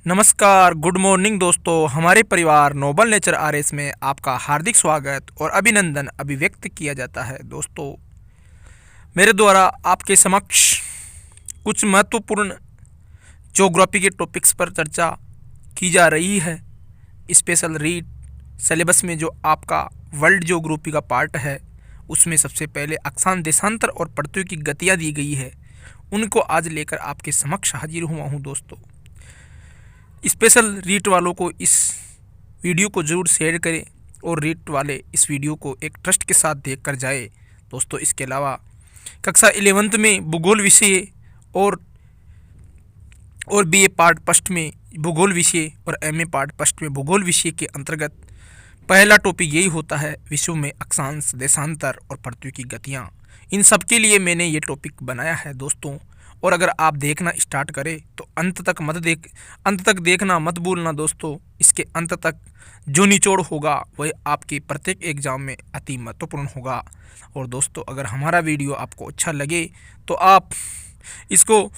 नमस्कार, good morning दोस्तों। हमारे परिवार नोबल नेचर आरएस में आपका हार्दिक स्वागत और अभिनंदन अभिव्यक्त किया जाता है। दोस्तों, मेरे द्वारा आपके समक्ष कुछ महत्वपूर्ण ज्योग्राफी के टॉपिक्स पर चर्चा की जा रही है। स्पेशल रीड सिलेबस में जो आपका वर्ल्ड ज्योग्राफी का पार्ट है, उसमें सबसे पहले अक्षांश, देशांतर और पृथ्वी की गतियाँ दी गई है। उनको आज लेकर आपके समक्ष हाजिर हुआ हूँ। दोस्तों, स्पेशल रीट वालों को इस वीडियो को ज़रूर शेयर करें और रीट वाले इस वीडियो को एक ट्रस्ट के साथ देख कर जाए। दोस्तों, इसके अलावा कक्षा 11th में भूगोल विषय और बीए पार्ट फर्स्ट में भूगोल विषय और एमए पार्ट फर्स्ट में भूगोल विषय के अंतर्गत पहला टॉपिक यही होता है, विश्व में अक्षांश, देशांतर और पृथ्वी की गतियाँ। इन सब के लिए मैंने ये टॉपिक बनाया है दोस्तों। और अगर आप देखना स्टार्ट करें तो अंत तक देखना मत भूलना दोस्तों। इसके अंत तक जो निचोड़ होगा वह आपके प्रत्येक एग्जाम में अति महत्वपूर्ण होगा। और दोस्तों, अगर हमारा वीडियो आपको अच्छा लगे तो आप इसको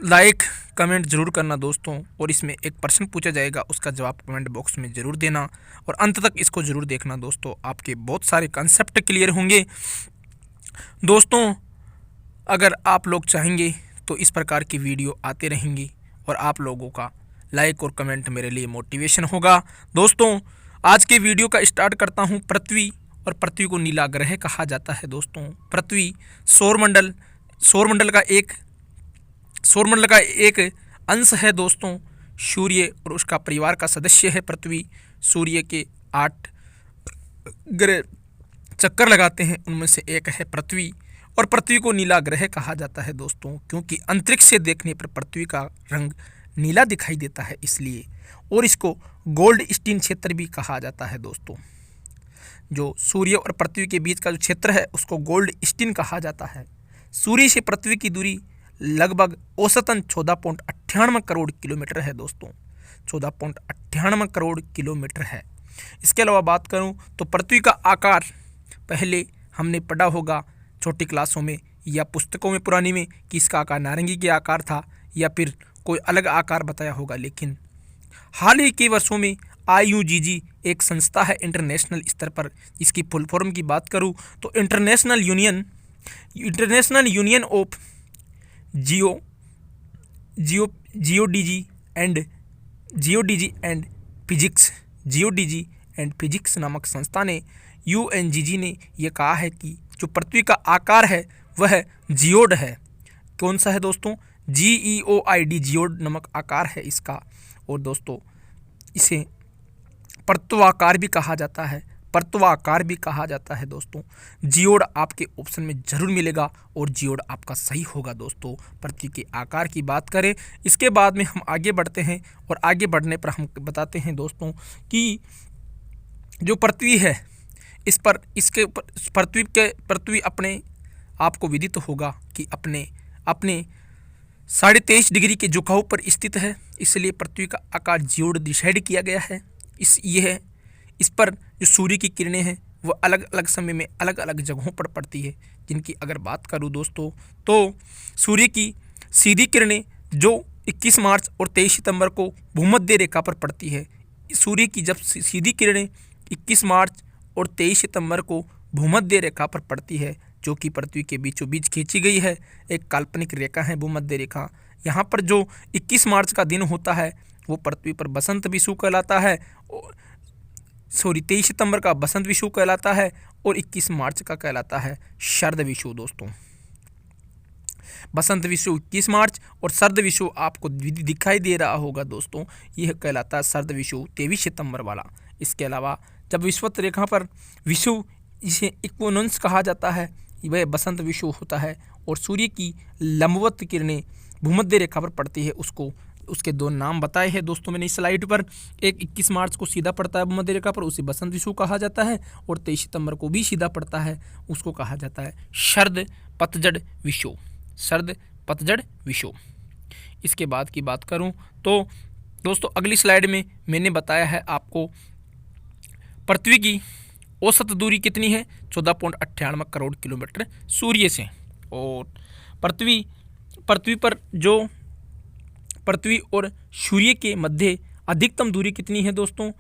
लाइक कमेंट ज़रूर करना दोस्तों। और इसमें एक प्रश्न पूछा जाएगा, उसका जवाब कमेंट बॉक्स में ज़रूर देना और अंत तक इसको ज़रूर देखना दोस्तों। आपके बहुत सारे कंसेप्ट क्लियर होंगे दोस्तों। अगर आप लोग चाहेंगे तो इस प्रकार की वीडियो आते रहेंगी और आप लोगों का लाइक और कमेंट मेरे लिए मोटिवेशन होगा। दोस्तों, आज के वीडियो का स्टार्ट करता हूं। पृथ्वी और पृथ्वी को नीला ग्रह कहा जाता है दोस्तों। पृथ्वी सौरमंडल का एक अंश है दोस्तों। सूर्य और उसका परिवार का सदस्य है पृथ्वी। सूर्य के 8 ग्रह चक्कर लगाते हैं, उनमें से एक है पृथ्वी। और पृथ्वी को नीला ग्रह कहा जाता है दोस्तों, क्योंकि अंतरिक्ष से देखने पर पृथ्वी का रंग नीला दिखाई देता है इसलिए। और इसको गोल्ड स्टीन क्षेत्र भी कहा जाता है दोस्तों। जो सूर्य और पृथ्वी के बीच का जो क्षेत्र है उसको गोल्ड स्टीन कहा जाता है। सूर्य से पृथ्वी की दूरी लगभग औसतन 14.98 करोड़ किलोमीटर है दोस्तों। 14.98 करोड़ किलोमीटर है। इसके अलावा बात करूं तो पृथ्वी का आकार पहले हमने पढ़ा होगा छोटी क्लासों में या पुस्तकों में पुरानी में कि इसका आकार नारंगी के आकार था या फिर कोई अलग आकार बताया होगा। लेकिन हाल ही के वर्षों में IUGG एक संस्था है इंटरनेशनल स्तर पर। इसकी फुल फॉर्म की बात करूं तो international union of geodesy and physics नामक संस्था ने UNGG ने यह कहा है कि जो पृथ्वी का आकार है वह जियोड है। कौन सा है दोस्तों? GEOID, जियोड नामक आकार है इसका। और दोस्तों, इसे पर्तवाकार भी कहा जाता है दोस्तों। जियोड आपके ऑप्शन में जरूर मिलेगा और जियोड आपका सही होगा दोस्तों। पृथ्वी के आकार की बात करें, इसके बाद में हम आगे बढ़ते हैं और आगे बढ़ने पर हम बताते हैं दोस्तों कि जो पृथ्वी है इसके पृथ्वी अपने आप को विदित होगा कि अपने 23.5 डिग्री के झुकाव पर स्थित है। इसलिए पृथ्वी का आकार जियोड डिसाइड किया गया है। इस पर जो सूर्य की किरणें हैं वो अलग अलग समय में अलग अलग जगहों पर पड़ती है। जिनकी अगर बात करूँ दोस्तों तो सूर्य की सीधी किरणें जो 21 मार्च और 23 सितंबर को भूमध्य रेखा पर पड़ती है। सूर्य की जब सीधी किरणें 21 मार्च और 23 सितंबर को भूमध्य रेखा पर पड़ती है, जो कि पृथ्वी के बीचों बीच खींची गई है। एक काल्पनिक रेखा है भूमध्य रेखा। यहाँ पर जो 21 मार्च का दिन होता है वो पृथ्वी पर बसंत विषु कहलाता है। 23 सितंबर का बसंत विषु कहलाता है और 21 मार्च का कहलाता है शरद विषु दोस्तों। बसंत विषु 21 मार्च और शरद विषु आपको दिखाई दे रहा होगा दोस्तों, यह कहलाता है शरद विषु 23 सितंबर वाला। इसके अलावा जब विषुवत रेखा पर विषु, इसे इक्विनोक्स कहा जाता है, वह बसंत विषु होता है। और सूर्य की लंबवत किरणें भूमध्य रेखा पर पड़ती है, उसके 2 नाम बताए हैं दोस्तों मैंने इस स्लाइड पर। एक 21 मार्च को सीधा पड़ता है भूमध्य रेखा पर, उसे बसंत विषु कहा जाता है। और 23 सितंबर को भी सीधा पड़ता है, उसको कहा जाता है शरद पतझड़ विषु। इसके बाद की बात करूं तो दोस्तों अगली स्लाइड में मैंने बताया है आपको पृथ्वी की औसत दूरी कितनी है, 14.98 करोड़ किलोमीटर सूर्य से। और पृथ्वी पर जो पृथ्वी और सूर्य के मध्य अधिकतम दूरी कितनी है दोस्तों?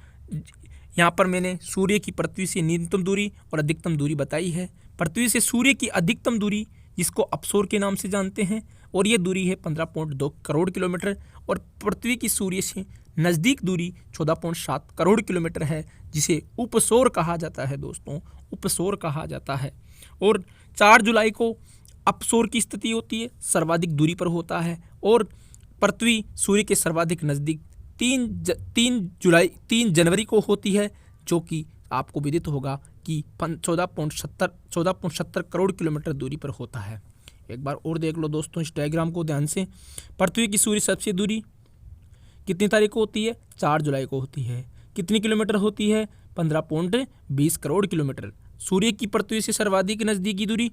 यहाँ पर मैंने सूर्य की पृथ्वी से न्यूनतम दूरी और अधिकतम दूरी बताई है। पृथ्वी से सूर्य की अधिकतम दूरी, जिसको अपसोर के नाम से जानते हैं, और ये दूरी है 15.2 करोड़ किलोमीटर, और पृथ्वी की सूर्य से नज़दीक दूरी 14.7 करोड़ किलोमीटर है, जिसे उपसौर कहा जाता है दोस्तों, उपसौर कहा जाता है। और 4 जुलाई को अपसौर की स्थिति होती है, सर्वाधिक दूरी पर होता है, और पृथ्वी सूर्य के सर्वाधिक नज़दीक 3 जनवरी को होती है, जो कि आपको विदित होगा कि 14.70 करोड़ किलोमीटर दूरी पर होता है। एक बार और देख लो दोस्तों इस डायग्राम को ध्यान से। पृथ्वी की सूर्य सबसे दूरी कितनी तारीख को होती है? 4 जुलाई को होती है। कितनी किलोमीटर होती है? 15.20 करोड़ किलोमीटर। सूर्य की पृथ्वी से सर्वाधिक नज़दीकी दूरी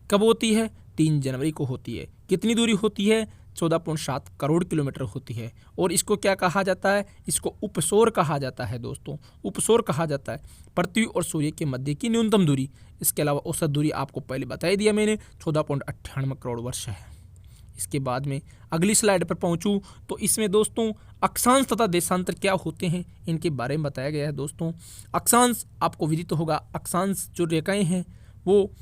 कब होती है? 3 जनवरी को होती है। कितनी दूरी होती है? 14.7 करोड़ किलोमीटर होती है। और इसको क्या कहा जाता है? इसको उपसौर कहा जाता है दोस्तों, उपसौर कहा जाता है। पृथ्वी और सूर्य के मध्य की न्यूनतम दूरी, इसके अलावा औसत दूरी आपको पहले बता ही दिया मैंने, 14.98 करोड़ वर्ष है। इसके बाद में अगली स्लाइड पर पहुंचूं तो इसमें दोस्तों अक्षांश तथा देशांतर क्या होते हैं इनके बारे में बताया गया है दोस्तों। अक्षांश आपको विदित होगा, अक्षांश जो रेखाएं हैं वो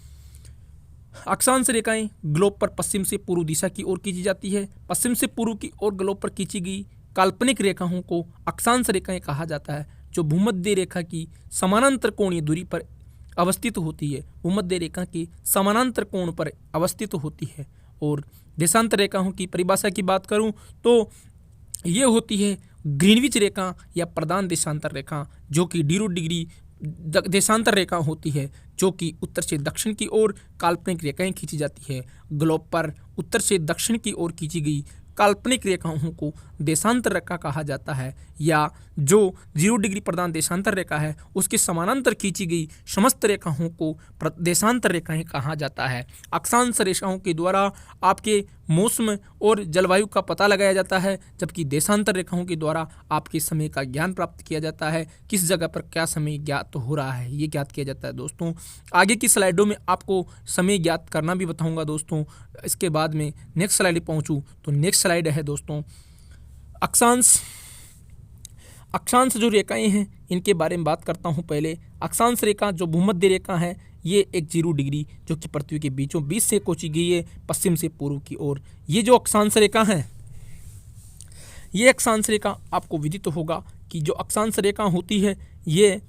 अक्षांश रेखाएं ग्लोब पर पश्चिम से पूर्व दिशा की ओर खींची जाती है। पश्चिम से पूर्व की ओर ग्लोब पर खींची गई काल्पनिक रेखाओं को अक्षांश रेखाएं कहा जाता है, जो भूमध्य रेखा की समानांतर कोणीय दूरी पर अवस्थित होती है, भूमध्य रेखा के समानांतर कोण पर अवस्थित होती है। और देशांतर रेखाओं की परिभाषा की बात करूं तो ये होती है ग्रीनविच रेखा या प्रधान देशांतर रेखा, जो कि 0 डिग्री देशांतर रेखा होती है, जो कि उत्तर से दक्षिण की ओर काल्पनिक रेखाएं खींची जाती है। ग्लोब पर उत्तर से दक्षिण की ओर खींची गई काल्पनिक रेखाओं को देशांतर रेखा कहा जाता है, या जो 0 डिग्री प्रधान देशांतर रेखा है उसके समानांतर खींची गई समस्त रेखाओं को देशांतर रेखाएं कहा जाता है। अक्षांश रेखाओं के द्वारा आपके मौसम और जलवायु का पता लगाया जाता है, जबकि देशांतर रेखाओं के द्वारा आपके समय का ज्ञान प्राप्त किया जाता है, किस जगह पर क्या समय ज्ञात हो रहा है ये ज्ञात किया जाता है दोस्तों। आगे की स्लाइडों में आपको समय ज्ञात करना भी बताऊंगा दोस्तों। इसके बाद में नेक्स्ट स्लाइड पहुंचूं तो नेक्स्ट स्लाइड है दोस्तों अक्षांश। अक्षांश जो रेखाएं हैं इनके बारे में बात करता हूं। पहले अक्षांश रेखा जो भूमध्य रेखा है, ये एक 0 डिग्री जो कि पृथ्वी के बीचों बीच से खींची गई है पश्चिम से पूर्व की ओर। ये जो अक्षांश रेखा है, ये अक्षांश रेखा आपको विदित होगा कि जो अक्षांश रेखा होती है ये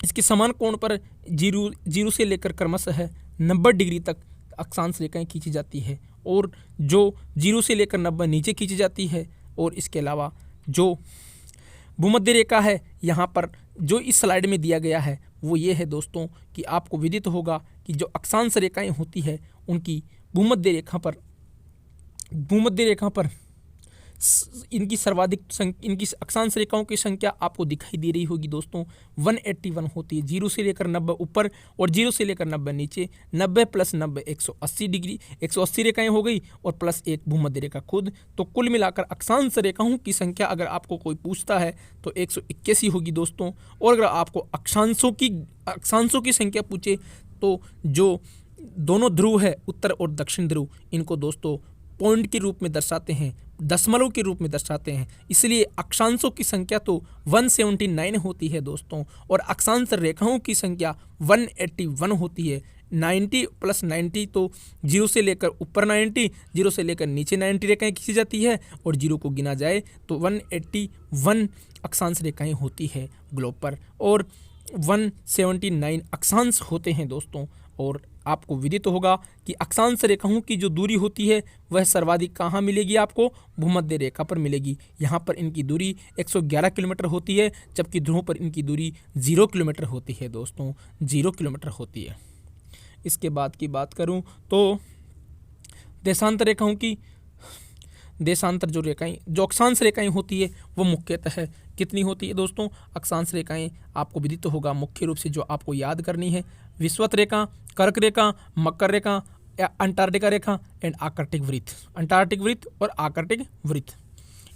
इसके समान कोण पर 0 से लेकर क्रमशः 90 डिग्री तक अक्षांश रेखाएं खींची जाती है, और जो 0 से लेकर 90 नीचे खींची जाती है। और इसके अलावा जो भूमध्य रेखा है यहाँ पर जो इस स्लाइड में दिया गया है वो ये है दोस्तों कि आपको विदित होगा कि जो अक्षांश रेखाएं होती है उनकी भूमध्य रेखा पर इनकी सर्वाधिक इनकी अक्षांश रेखाओं की संख्या आपको दिखाई दे रही होगी दोस्तों, 181 होती है। 0 से लेकर 90 ऊपर और 0 से लेकर 90 नीचे, 90 + 90 180 डिग्री, 180 रेखाएं हो गई, और प्लस एक भूमध्य रेखा खुद। तो कुल मिलाकर अक्षांश रेखाओं की संख्या अगर आपको कोई पूछता है तो 181 होगी दोस्तों। और अगर आपको अक्षांशों की संख्या पूछे तो जो दोनों ध्रुव है, उत्तर और दक्षिण ध्रुव, इनको दोस्तों पॉइंट के रूप में दर्शाते हैं, दशमलव के रूप में दर्शाते हैं, इसलिए अक्षांशों की संख्या तो 179 होती है दोस्तों, और अक्षांश रेखाओं की संख्या 181 होती है। 90 + 90 तो 0 से लेकर ऊपर 90, 0 से लेकर नीचे 90 रेखाएं खींची जाती है, और 0 को गिना जाए तो 181 अक्षांश रेखाएं होती है ग्लोब पर, और 179 अक्षांश होते हैं दोस्तों। और आपको विदित होगा कि अक्षांश रेखाओं की जो दूरी होती है वह सर्वाधिक कहाँ मिलेगी? आपको भूमध्य रेखा पर मिलेगी। यहाँ पर इनकी दूरी 111 किलोमीटर होती है, जबकि ध्रुवों पर इनकी दूरी 0 किलोमीटर होती है दोस्तों, 0 किलोमीटर होती है। इसके बाद की बात करूँ तो देशांतर रेखाओं की जो अक्षांश रेखाएं होती है वो मुख्यतः कितनी होती है दोस्तों? अक्षांश रेखाएं आपको विदित होगा मुख्य रूप से जो आपको याद करनी है, विषुवत रेखा, कर्क रेखा, मकर रेखा, अंटार्कटिका रेखा एंड आर्कटिक वृत्त। अंटार्कटिक वृत्त और आर्कटिक वृत्त,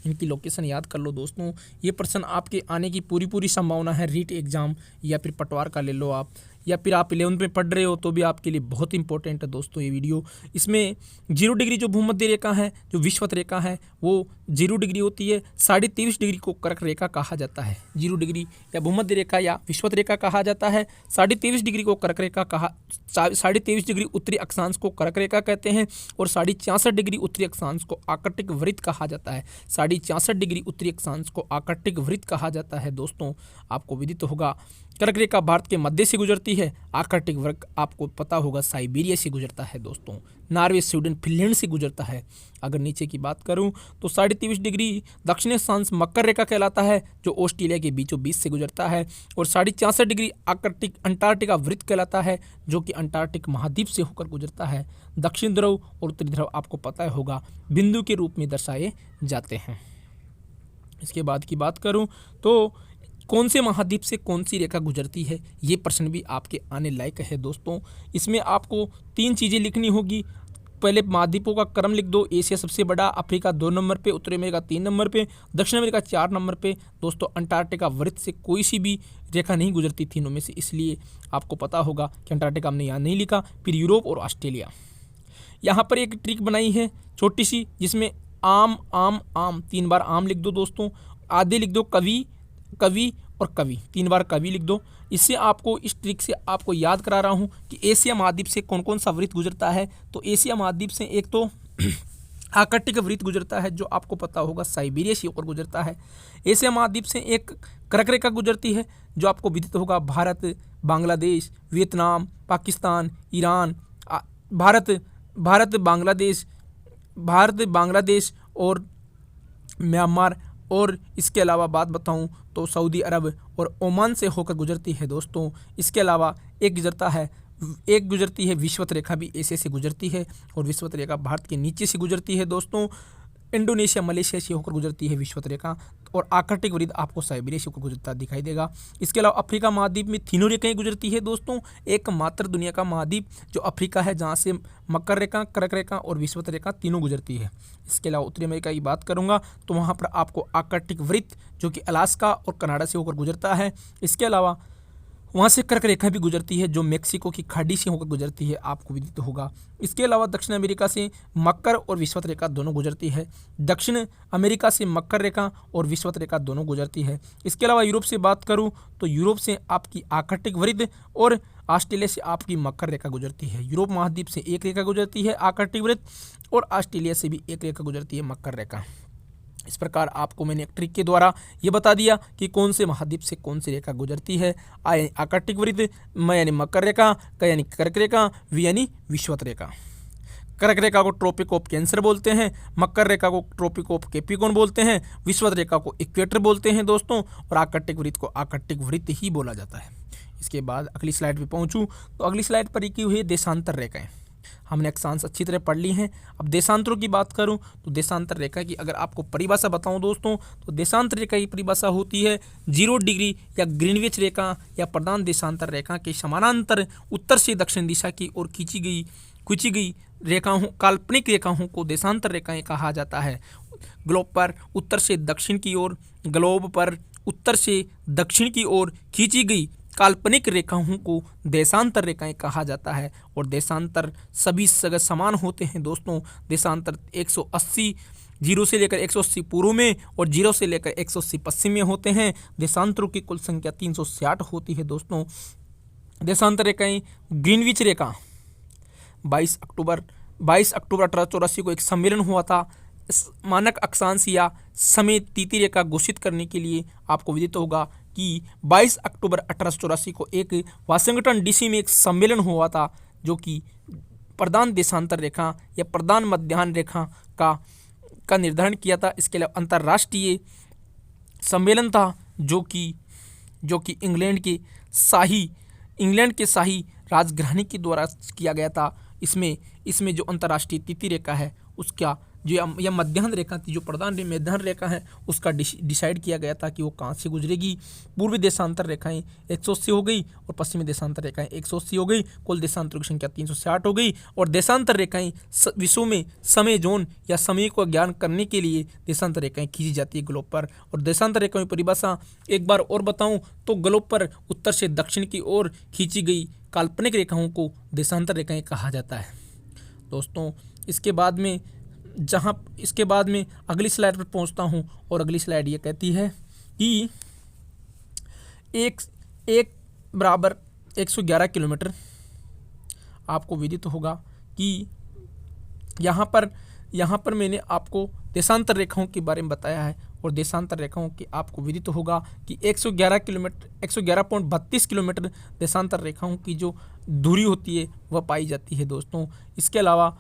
इनकी लोकेशन याद कर लो दोस्तों। ये प्रश्न आपके आने की पूरी संभावना है, रीट एग्जाम या फिर पटवार का ले लो आप, या फिर आप 11th में पढ़ रहे हो तो भी आपके लिए बहुत इंपॉर्टेंट है दोस्तों ये वीडियो। इसमें 0 डिग्री जो भूमध्य रेखा है, जो विषुवत रेखा है, वो 0 डिग्री होती है। 23.5 डिग्री को कर्क रेखा कहा जाता है। 0 डिग्री या भूमध्य रेखा या विषुवत रेखा कहा जाता है। 23.5 डिग्री को कर्क रेखा कहा 23.5 डिग्री उत्तरी अक्षांश को कर्क रेखा कहते हैं और 66.5 डिग्री उत्तरी अक्षांश को आकर्टिक वृत्त कहा जाता है। 66.5 डिग्री उत्तरी अक्षांश को आकर्टिक वृत्त कहा जाता है। दोस्तों आपको विदित होगा कर्क रेखा भारत के मध्य से गुजरती है। आर्कटिक वृत्त आपको पता होगा साइबेरिया से गुजरता है दोस्तों। नॉर्वे, स्वीडन, फिनलैंड से गुजरता है। अगर नीचे की बात करूं तो 23.5 डिग्री दक्षिण अक्षांश मकर रेखा कहलाता है, जो ऑस्ट्रेलिया के बीचों बीच से गुजरता है। और 66.5 डिग्री आर्कटिक अंटार्कटिका वृत्त कहलाता है, जो कि अंटार्कटिक महाद्वीप से होकर गुजरता है। दक्षिण ध्रुव और उत्तरी ध्रुव आपको पता होगा बिंदु के रूप में दर्शाए जाते हैं। इसके बाद की बात करूं तो कौन से महाद्वीप से कौन सी रेखा गुजरती है, ये प्रश्न भी आपके आने लायक है दोस्तों। इसमें आपको 3 चीज़ें लिखनी होगी। पहले महाद्वीपों का क्रम लिख दो। एशिया सबसे बड़ा, अफ्रीका 2 नंबर पे, उत्तरी अमेरिका 3 नंबर पे, दक्षिण अमेरिका 4 नंबर पे। दोस्तों अंटार्कटिका वृत्त से कोई सी भी रेखा नहीं गुजरती तीनों में से, इसलिए आपको पता होगा कि अंटार्कटिका हमने यहाँ नहीं लिखा। फिर यूरोप और ऑस्ट्रेलिया। यहाँ पर एक ट्रिक बनाई है छोटी सी, जिसमें आम आम आम 3 बार आम लिख दो दोस्तों। आधे लिख दो कवि, कवि और कवि, 3 बार कवि लिख दो। इससे आपको, इस ट्रिक से आपको याद करा रहा हूँ कि एशिया महाद्वीप से कौन कौन सा वृत्त गुजरता है। तो एशिया महाद्वीप से एक तो आर्कटिक वृत्त गुजरता है, जो आपको पता होगा साइबेरिया से होकर गुजरता है। एशिया महाद्वीप से एक कर्क रेखा गुजरती है, जो आपको विदित होगा भारत, बांग्लादेश, वियतनाम, पाकिस्तान, ईरान, भारत बांग्लादेश और म्यांमार, और इसके अलावा बात बताऊं तो सऊदी अरब और ओमान से होकर गुजरती है दोस्तों। इसके अलावा एक गुजरती है विषुवत रेखा, भी एशिया से गुजरती है, और विषुवत रेखा भारत के नीचे से गुजरती है दोस्तों। इंडोनेशिया, मलेशिया से होकर गुजरती है विषुवत रेखा, और आर्कटिक वृत्त आपको साइबेरिया से होकर गुजरता दिखाई देगा। इसके अलावा अफ्रीका महाद्वीप में तीनों रेखाएं गुजरती है दोस्तों। एकमात्र दुनिया का महाद्वीप जो अफ्रीका है, जहां से मकर रेखा, कर्क रेखा और विषुवत रेखा तीनों गुजरती है। इसके अलावा उत्तरी अमेरिका की बात करूंगा तो वहां पर आपको आर्कटिक वृत्त, जो कि अलास्का और कनाडा से होकर गुजरता है। इसके अलावा वहाँ से कर्क रेखा भी गुजरती है, जो मेक्सिको की खाड़ी से होकर गुजरती है, आपको विदित होगा। इसके अलावा दक्षिण अमेरिका से मकर और विषुवत रेखा दोनों गुजरती है। दक्षिण अमेरिका से मकर रेखा और विषुवत रेखा दोनों गुजरती है। इसके अलावा यूरोप से बात करूं तो यूरोप से आपकी आर्कटिक वृत्त और ऑस्ट्रेलिया से आपकी मकर रेखा गुजरती है। यूरोप महाद्वीप से एक रेखा गुजरती है आर्कटिक वृत्त, और ऑस्ट्रेलिया से भी एक रेखा गुजरती है मकर रेखा। इस प्रकार आपको मैंने एक ट्रिक के द्वारा ये बता दिया कि कौन से महाद्वीप से कौन सी रेखा गुजरती है। आ यानी आर्कटिक वृत्त, म यानी मकर रेखा, क यानी कर्क रेखा, वी यानी विषुवत रेखा। कर्क रेखा को ट्रॉपिक ऑफ कैंसर बोलते हैं, मकर रेखा को ट्रॉपिक ऑफ कैप्रिकॉर्न बोलते हैं, विषुवत रेखा को इक्वेटर बोलते हैं दोस्तों, और आर्कटिक वृत्त को आर्कटिक वृत्त ही बोला जाता है। इसके बाद अगली स्लाइड पर पहुँचूँ तो अगली स्लाइड पर लिखी हुई है देशांतर रेखाएं। हमने अक्षांश अच्छी तरह पढ़ ली हैं। अब देशांतरों की बात करूं तो देशांतर रेखा की अगर आपको परिभाषा बताऊं दोस्तों, तो देशांतर रेखा की परिभाषा होती है 0 डिग्री या ग्रीनविच रेखा या प्रधान देशांतर रेखा के समानांतर उत्तर से दक्षिण दिशा की ओर खींची गई रेखाओं, काल्पनिक रेखाओं को देशांतर रेखाएं कहा जाता है। ग्लोब पर उत्तर से दक्षिण की ओर खींची गई काल्पनिक रेखाओं को देशांतर रेखाएं कहा जाता है। और देशांतर सभी जगह समान होते हैं दोस्तों। देशांतर 180 0 से लेकर 180 पूर्व में और 0 से लेकर 180 पश्चिम में होते हैं। देशांतरों की कुल संख्या 360 होती है दोस्तों। देशांतर रेखाएं, ग्रीनविच रेखा 22 अक्टूबर 1884 को एक सम्मेलन हुआ था। मानक अक्षांश या समय तिथि रेखा घोषित करने के लिए आपको विदित होगा कि 22 अक्टूबर 1884 को एक वाशिंगटन डीसी में एक सम्मेलन हुआ था, जो कि प्रधान देशांतर रेखा या प्रधान मध्याह्न रेखा का निर्धारण किया था। इसके अलावा अंतर्राष्ट्रीय सम्मेलन था, जो कि इंग्लैंड के शाही राजघराने के द्वारा किया गया था। इसमें जो अंतर्राष्ट्रीय तिथि रेखा है, उसका यह मध्याह्न रेखा थी, जो प्रधान मध्याह्न रेखा है उसका डिसाइड किया गया था कि वो कहाँ से गुजरेगी। पूर्वी देशांतर रेखाएं 180 हो गई और पश्चिमी देशांतर रेखाएं 180 हो गई। कुल देशांतरों की संख्या 360 हो गई। और देशांतर रेखाएं विश्व में समय जोन या समय को ज्ञान करने के लिए देशांतर रेखाएं खींची जाती है ग्लोब पर। और देशांतर रेखाओं की परिभाषा एक बार और बताऊं तो ग्लोब पर उत्तर से दक्षिण की ओर खींची गई काल्पनिक रेखाओं को देशांतर रेखाएं कहा जाता है दोस्तों। इसके बाद में अगली स्लाइड पर पहुंचता हूं और अगली स्लाइड ये कहती है कि एक बराबर 111 किलोमीटर। आपको विदित होगा कि यहाँ पर मैंने आपको देशांतर रेखाओं के बारे में बताया है और देशांतर रेखाओं की आपको विदित होगा कि 111 किलोमीटर 111.32 किलोमीटर देशांतर रेखाओं की जो दूरी होती है वह पाई जाती है दोस्तों। इसके अलावा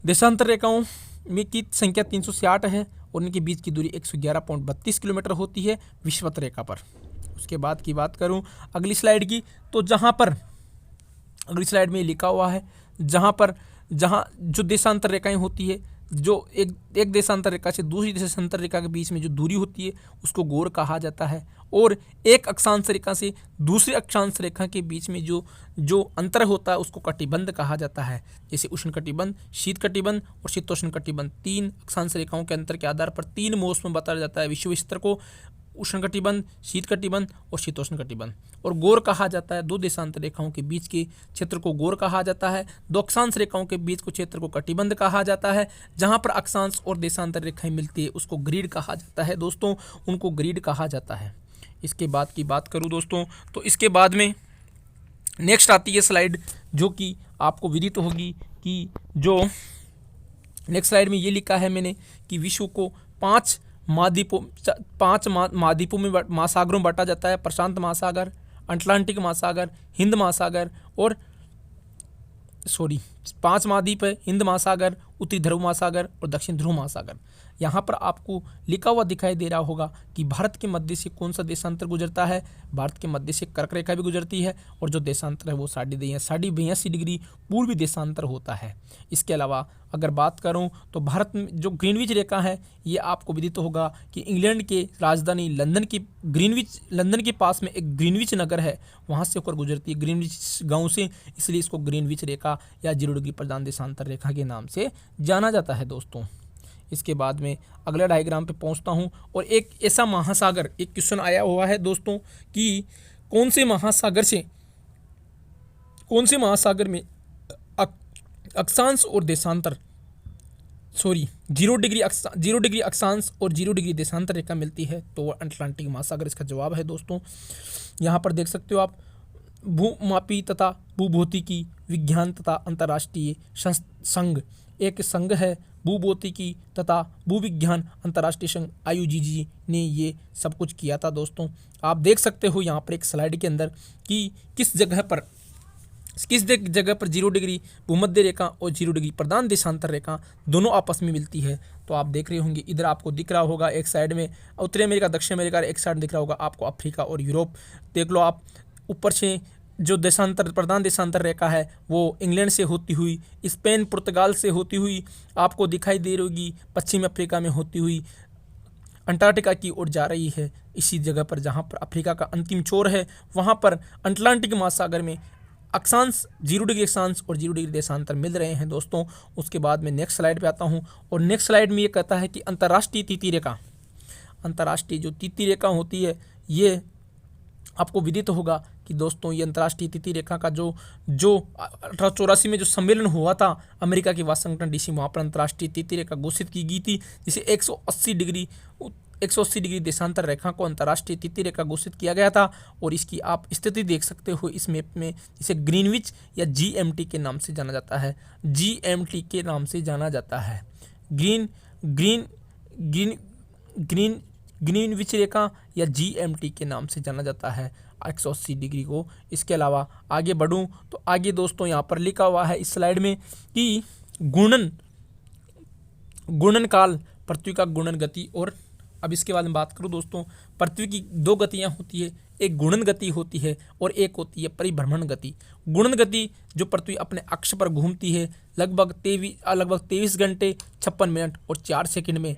देशांतर रेखाओं में की संख्या 360 है और इनके बीच की दूरी 111.32 किलोमीटर होती है विषुवत रेखा पर। उसके बाद की बात करूं अगली स्लाइड की, तो जहां पर अगली स्लाइड में लिखा हुआ है जहां जो देशांतर रेखाएं होती है, जो एक देशांतर रेखा से दूसरी देशांतर रेखा के बीच में जो दूरी होती है उसको गोर कहा जाता है। और एक अक्षांश रेखा से दूसरी अक्षांश रेखा के बीच में जो अंतर होता है उसको कटिबंध कहा जाता है। जैसे उष्ण कटिबंध, शीत कटिबंध और शीतोष्ण कटिबंध, 3 अक्षांश रेखाओं के अंतर के आधार पर 3 मौसम में बताया जाता है विश्व स्तर को, उष्ण कटिबंध, शीत कटिबंध और शीतोष्ण कटिबंध। और गोर कहा जाता है 2 देशांतर रेखाओं के बीच के क्षेत्र को गोर कहा जाता है। 2 अक्षांश रेखाओं के बीच के क्षेत्र को कटिबंध कहा जाता है। जहां पर अक्षांश और देशांतर रेखाएं मिलती है उसको ग्रिड कहा जाता है दोस्तों, उनको ग्रिड कहा जाता है। इसके बाद की बात करूं दोस्तों तो इसके बाद में नेक्स्ट आती है स्लाइड जो कि आपको विदित होगी कि जो नेक्स्ट स्लाइड में ये लिखा है मैंने कि विश्व को 5 महाद्वीपों में महासागरों में बांटा जाता है। प्रशांत महासागर, अटलांटिक महासागर, हिंद महासागर और 5 महाद्वीप है, हिंद महासागर, उत्तरी ध्रुव महासागर और दक्षिण ध्रुव महासागर। यहाँ पर आपको लिखा हुआ दिखाई दे रहा होगा कि भारत के मध्य से कौन सा देशांतर गुजरता है। भारत के मध्य से कर्क रेखा भी गुजरती है और जो देशांतर है वो 82.5 डिग्री पूर्वी देशांतर होता है। इसके अलावा अगर बात करूं तो भारत में जो ग्रीनविच रेखा है ये आपको विदित होगा कि इंग्लैंड के राजधानी लंदन के पास में एक ग्रीनविच नगर है, वहाँ से होकर गुजरती है ग्रीनविच गाँव से, इसलिए इसको ग्रीनविच रेखा या 0 डिग्री प्रधान देशांतर रेखा के नाम से जाना जाता है दोस्तों। इसके बाद में अगले डायग्राम पे पहुंचता हूं और एक ऐसा महासागर, एक क्वेश्चन आया हुआ है दोस्तों कि कौन से महासागर में अक्षांश और देशांतर 0 डिग्री अक्षांश और 0 डिग्री देशांतर रेखा मिलती है, तो वह अटलांटिक महासागर इसका जवाब है दोस्तों। यहाँ पर देख सकते हो आप भूमापी तथा भूभौतिकी विज्ञान तथा अंतर्राष्ट्रीय संघ, एक संघ है भूभौतिकी तथा भूविज्ञान अंतर्राष्ट्रीय संघ IUCG ने ये सब कुछ किया था दोस्तों। आप देख सकते हो यहाँ पर एक स्लाइड के अंदर कि किस जगह पर 0 डिग्री भूमध्य रेखा और 0 डिग्री प्रधान देशांतर रेखा दोनों आपस में मिलती है। तो आप देख रहे होंगे इधर आपको दिख रहा होगा एक साइड में उत्तरी अमेरिका, दक्षिण अमेरिका, एक साइड दिख रहा होगा आपको अफ्रीका और यूरोप। देख लो आप ऊपर से जो प्रधान देशांतर रेखा है वो इंग्लैंड से होती हुई, स्पेन पुर्तगाल से होती हुई आपको दिखाई दे रही होगी, पश्चिमी अफ्रीका में होती हुई अंटार्कटिका की ओर जा रही है। इसी जगह पर जहाँ पर अफ्रीका का अंतिम छोर है वहाँ पर अटलांटिक महासागर में अक्षांश 0 डिग्री अक्षांश और 0 डिग्री देशांतर मिल रहे हैं दोस्तों। उसके बाद में नेक्स्ट स्लाइड पे आता हूँ और नेक्स्ट स्लाइड में ये कहता है कि अंतर्राष्ट्रीय जो तीती रेखा होती है ये आपको विदित होगा कि दोस्तों ये अंतर्राष्ट्रीय तिथि रेखा का जो 1884 में जो सम्मेलन हुआ था अमेरिका के वाशिंगटन DC, वहाँ पर अंतर्राष्ट्रीय तिथि रेखा घोषित की गई थी, जिसे 180 डिग्री देशांतर रेखा को अंतर्राष्ट्रीय तिथि रेखा घोषित किया गया था। और इसकी आप स्थिति देख सकते हो इस मैप में, जिसे ग्रीनविच या GMT के नाम से जाना जाता है। GMT के नाम से जाना जाता है ग्रीनविच रेखा या GMT के नाम से जाना जाता है 180 डिग्री को। इसके अलावा आगे बढ़ूं तो आगे दोस्तों यहाँ पर लिखा हुआ है इस स्लाइड में कि गुणन काल, पृथ्वी का गुणन गति और अब इसके बाद में बात करूँ दोस्तों, पृथ्वी की दो गतियाँ होती है, एक गुणन गति होती है और एक होती है परिभ्रमण गति। गुणन गति जो पृथ्वी अपने अक्ष पर घूमती है लगभग 23 घंटे 56 मिनट और 4 सेकंड में,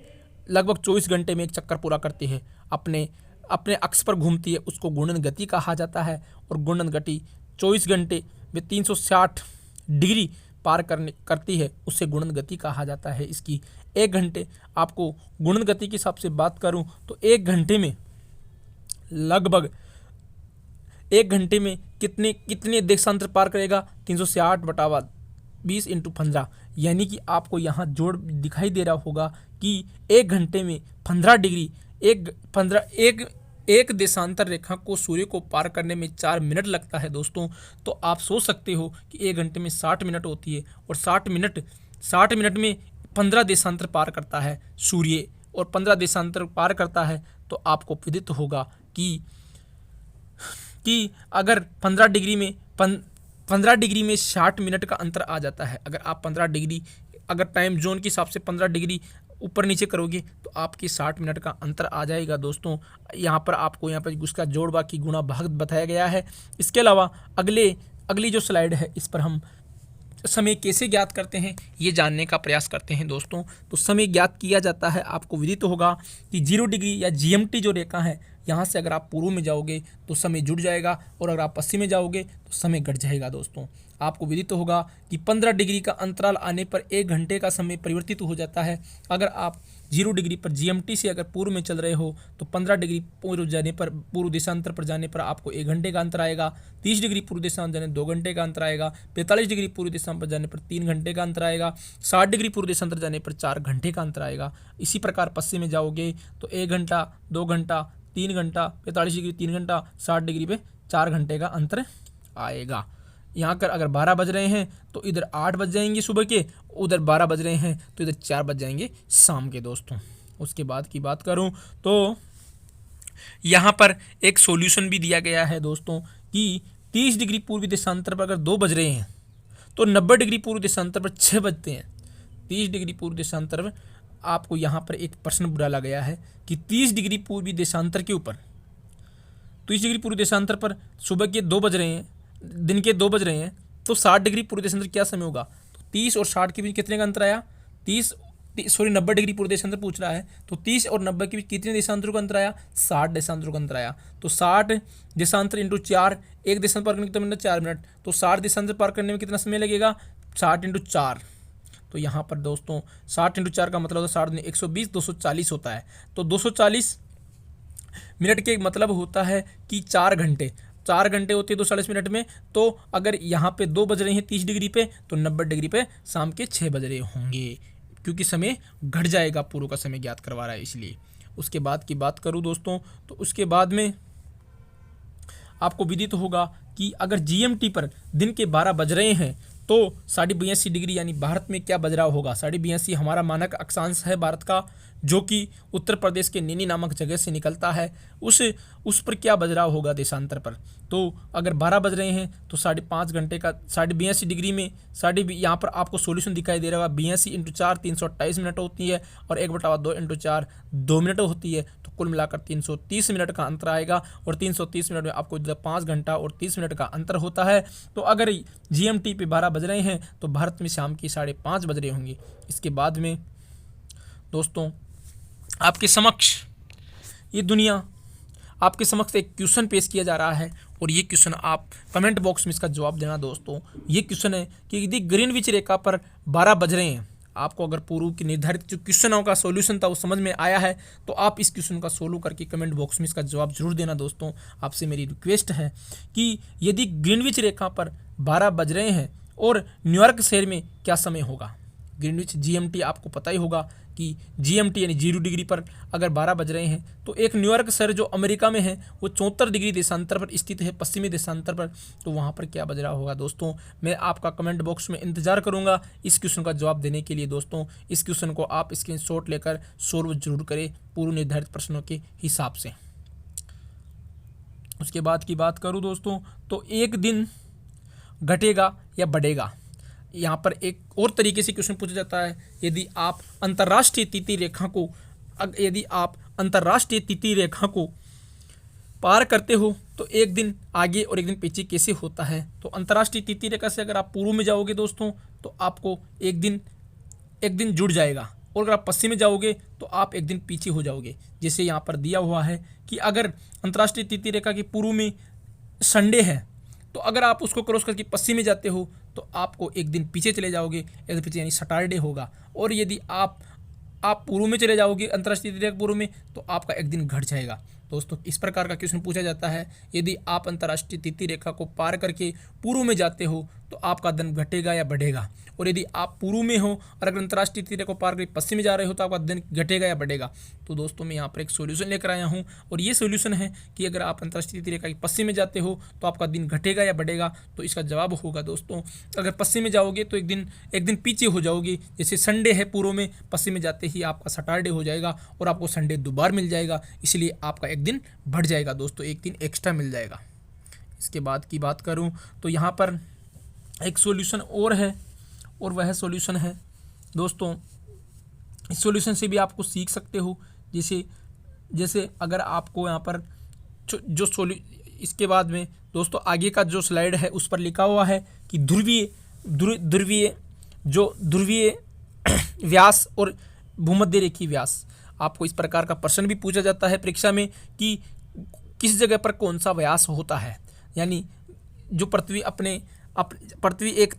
लगभग 24 घंटे में एक चक्कर पूरा करती है, अपने अक्ष पर घूमती है, उसको गुणन गति कहा जाता है। और गुणन गति 24 घंटे में 360 डिग्री पार करती है, उससे गुणन गति कहा जाता है। इसकी 1 घंटे, आपको गुणन गति के हिसाब से बात करूं तो 1 घंटे में लगभग 1 घंटे में कितने देशांतर पार करेगा, 360/20 × 15, यानी कि आपको यहाँ जोड़ दिखाई दे रहा होगा कि 1 घंटे में 15 डिग्री एक देशांतर रेखा को सूर्य को पार करने में 4 मिनट लगता है दोस्तों। तो आप सोच सकते हो कि 1 घंटे में 60 मिनट होती है और 60 मिनट में 15 देशांतर पार करता है सूर्य, और 15 देशांतर पार करता है तो आपको विदित होगा कि अगर 15 डिग्री में 60 मिनट का अंतर आ जाता है, अगर आप 15 डिग्री, अगर टाइम जोन के हिसाब से 15 डिग्री ऊपर नीचे करोगे तो आपकी 60 मिनट का अंतर आ जाएगा दोस्तों। यहाँ पर आपको उसका जोड़ बाकी गुणा भाग बताया गया है। इसके अलावा अगली जो स्लाइड है, इस पर हम समय कैसे ज्ञात करते हैं ये जानने का प्रयास करते हैं दोस्तों। तो समय ज्ञात किया जाता है, आपको विदित होगा कि 0 डिग्री या GMT जो रेखा है, यहाँ से अगर आप पूर्व में जाओगे तो समय जुड़ जाएगा और अगर आप पश्चिम में जाओगे तो समय घट जाएगा दोस्तों। आपको विदित होगा कि 15 डिग्री का अंतराल आने पर 1 घंटे का समय परिवर्तित हो जाता है। अगर आप 0 डिग्री पर GMT से अगर पूर्व में चल रहे हो तो 15 डिग्री पूर्व देशांतर पर जाने पर आपको 1 घंटे का अंतर आएगा। 30 डिग्री पूर्व देशांतर जाने 2 घंटे का अंतर आएगा। 45 डिग्री पूर्व देशांतर पर जाने पर 3 घंटे का अंतर आएगा। 60 डिग्री पूर्व देशांतर जाने पर 4 घंटे का अंतर आएगा। इसी प्रकार पश्चिम में जाओगे तो 1 घंटा, 2 घंटा, 3 घंटा, 45 डिग्री 3 घंटा, 60 डिग्री पे 4 घंटे का अंतर आएगा। यहाँ कर अगर 12 बज रहे हैं तो इधर 8 बज जाएंगे सुबह के, उधर 12 बज रहे हैं तो इधर 4 बज जाएंगे शाम के दोस्तों। उसके बाद की बात करूँ तो यहाँ पर एक सॉल्यूशन भी दिया गया है दोस्तों कि 30 डिग्री पूर्वी देशांतर पर अगर 2 बज रहे हैं तो 90 डिग्री पूर्व देशांतर पर 6 बजते हैं। 30 डिग्री पूर्व देशांतर पर आपको यहाँ पर एक प्रश्न डाला गया है कि 30 डिग्री पूर्वी देशांतर के ऊपर, 30 डिग्री पूर्व देशांतर पर सुबह के 2 बज रहे हैं, दिन के 2 बज रहे हैं, तो 60 डिग्री पूर्व देशांतर क्या समय होगा। तो 30 और 60 के बीच कितने का अंतर आया, 90 डिग्री पूर्व देशांतर पूछ रहा है, तो 30 और 90 के बीच कितने देशांतरों का अंतर आया, 60 देशांतरों का अंतर आया। तो 60 देशांतर इंटू 4, एक देशांतर पार करने कितना मिनट, 4 मिनट, तो 60 देशांतर पार करने में कितना समय लगेगा, 60 × 4। तो यहाँ पर दोस्तों 60 × 4 का मतलब होता है 60 120, 240 होता है। तो 240 मिनट के मतलब होता है कि 4 घंटे होते हैं 240 मिनट में। तो अगर यहाँ पे 2 बज रहे हैं 30 डिग्री पे, तो 90 डिग्री पे शाम के 6 बज रहे होंगे, क्योंकि समय घट जाएगा, पूर्व का समय ज्ञात करवा रहा है इसलिए। उसके बाद की बात करूँ दोस्तों तो उसके बाद में आपको विदित होगा कि अगर GMT पर दिन के 12 बज रहे हैं तो 82.5 डिग्री यानी भारत में क्या बज रहा होगा। 82.5 हमारा मानक अक्षांश है भारत का, जो कि उत्तर प्रदेश के नैनी नामक जगह से निकलता है। उस पर क्या बज रहा होगा देशांतर पर। तो अगर 12 बज रहे हैं तो 5.5 घंटे का 82.5 डिग्री में यहाँ पर आपको सॉल्यूशन दिखाई दे रहा होगा। 82 × 4 328 मिनट होती है और 1/2 × 4 2 मिनट होती है। तो कुल मिलाकर 330 मिनट का अंतर आएगा और 330 मिनट में आपको 5 घंटा और 30 मिनट का अंतर होता है। तो अगर GMT पे 12 बज रहे हैं तो भारत में शाम की 5:30 बज रहे होंगे। इसके बाद में दोस्तों आपके समक्ष एक क्वेश्चन पेश किया जा रहा है और ये क्वेश्चन आप कमेंट बॉक्स में इसका जवाब देना दोस्तों। ये क्वेश्चन है कि यदि ग्रीनविच रेखा पर 12 बज रहे हैं, आपको अगर पूर्व की निर्धारित जो क्वेश्चनों का सॉल्यूशन था वो समझ में आया है तो आप इस क्वेश्चन का सोल्व करके कमेंट बॉक्स में इसका जवाब जरूर देना दोस्तों। आपसे मेरी रिक्वेस्ट है कि यदि ग्रीनविच रेखा पर 12 बज रहे हैं और न्यूयॉर्क शहर में क्या समय होगा। ग्रीनविच GMT आपको पता ही होगा कि GMT यानी 0 डिग्री पर अगर 12 बज रहे हैं तो एक न्यूयॉर्क शहर जो अमेरिका में है वो 74 डिग्री देशांतर पर स्थित है, पश्चिमी देशांतर पर। तो वहाँ पर क्या बज रहा होगा दोस्तों। मैं आपका कमेंट बॉक्स में इंतजार करूँगा इस क्वेश्चन का जवाब देने के लिए दोस्तों। इस क्वेश्चन को आप स्क्रीनशॉट लेकर सोल्व जरूर करें पूर्व निर्धारित प्रश्नों के हिसाब से। उसके बाद की बात करूँ दोस्तों तो एक दिन घटेगा या बढ़ेगा। यहाँ पर एक और तरीके से क्वेश्चन पूछा जाता है, यदि आप अंतर्राष्ट्रीय तिथि रेखा को यदि आप अंतर्राष्ट्रीय तिथि रेखा को पार करते हो तो एक दिन आगे और एक दिन पीछे कैसे होता है। तो अंतर्राष्ट्रीय तिथि रेखा से अगर आप पूर्व में जाओगे दोस्तों तो आपको एक दिन जुड़ जाएगा, और अगर आप पश्चिम में जाओगे तो आप एक दिन पीछे हो जाओगे। जैसे यहाँ पर दिया हुआ है कि अगर अंतर्राष्ट्रीय तिथि रेखा के पूर्व में संडे है तो अगर आप उसको क्रॉस करके पश्चिम में जाते हो तो आपको एक दिन पीछे चले जाओगे, एक दिन पीछे यानी सैटरडे होगा। और यदि आप पूर्व में चले जाओगे अंतर्राष्ट्रीय तिथि रेखा पूर्व में तो आपका एक दिन घट जाएगा। दोस्तों इस प्रकार का क्वेश्चन पूछा जाता है, यदि आप अंतर्राष्ट्रीय तिथि रेखा को पार करके पूर्व में जाते हो तो आपका दिन घटेगा या बढ़ेगा, और यदि आप पूर्व में हो और अगर अंतर्राष्ट्रीय तिथि रेखा को पार करके पश्चिम में जा रहे हो तो आपका दिन घटेगा या बढ़ेगा। तो दोस्तों मैं यहाँ पर एक सोल्यूशन लेकर आया हूँ, और ये सोल्यूशन है कि अगर आप अंतर्राष्ट्रीय तिथि रेखा के पश्चिम में जाते हो तो आपका दिन घटेगा या बढ़ेगा। तो इसका जवाब होगा दोस्तों, अगर पश्चिम में जाओगे तो एक दिन पीछे हो जाओगे। जैसे संडे है पूर्व में, पश्चिम में जाते ही आपका सैटरडे हो जाएगा और आपको संडे दोबारा मिल जाएगा, इसलिए आपका एक दिन बढ़ जाएगा दोस्तों, एक दिन एक्स्ट्रा मिल जाएगा। इसके बाद की बात करूं तो यहाँ पर एक सॉल्यूशन और है, और वह सॉल्यूशन है दोस्तों, इस सॉल्यूशन से भी आपको सीख सकते हो। जैसे अगर आपको यहाँ पर इसके बाद में दोस्तों आगे का जो स्लाइड है उस पर लिखा हुआ है कि ध्रुवीय व्यास और भूमध्य रेखीय व्यास। आपको इस प्रकार का प्रश्न भी पूछा जाता है परीक्षा में कि किस जगह पर कौन सा व्यास होता है, यानी जो पृथ्वी एक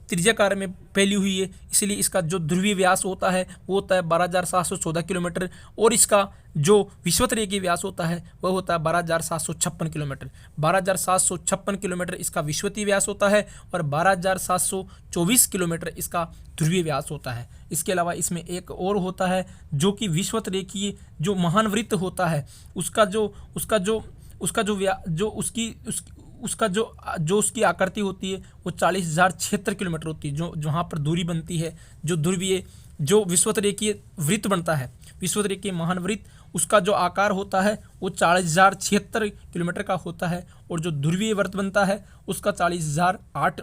त्रिज्याकार में फैली हुई है, इसलिए इसका जो ध्रुवीय व्यास होता है वो होता है 12,714 किलोमीटर, और इसका जो विषुवतरेखीय व्यास होता है वह होता है 12,756 किलोमीटर। 12,756 किलोमीटर इसका विषुवतीय व्यास होता है और 12,724 किलोमीटर इसका ध्रुवीय व्यास होता है। इसके अलावा इसमें एक और होता है जो कि विषुवतरेखीय जो महानवृत्त होता है उसकी आकृति होती है वो 40,076 किलोमीटर होती है। जो जहाँ पर दूरी बनती है, जो विषुवतरेखीय वृत्त बनता है, विषुवतरेखीय महानवृत्त, उसका जो आकार होता है वो 40,076 किलोमीटर का होता है, और जो ध्रुवीय वृत्त बनता है उसका 40,008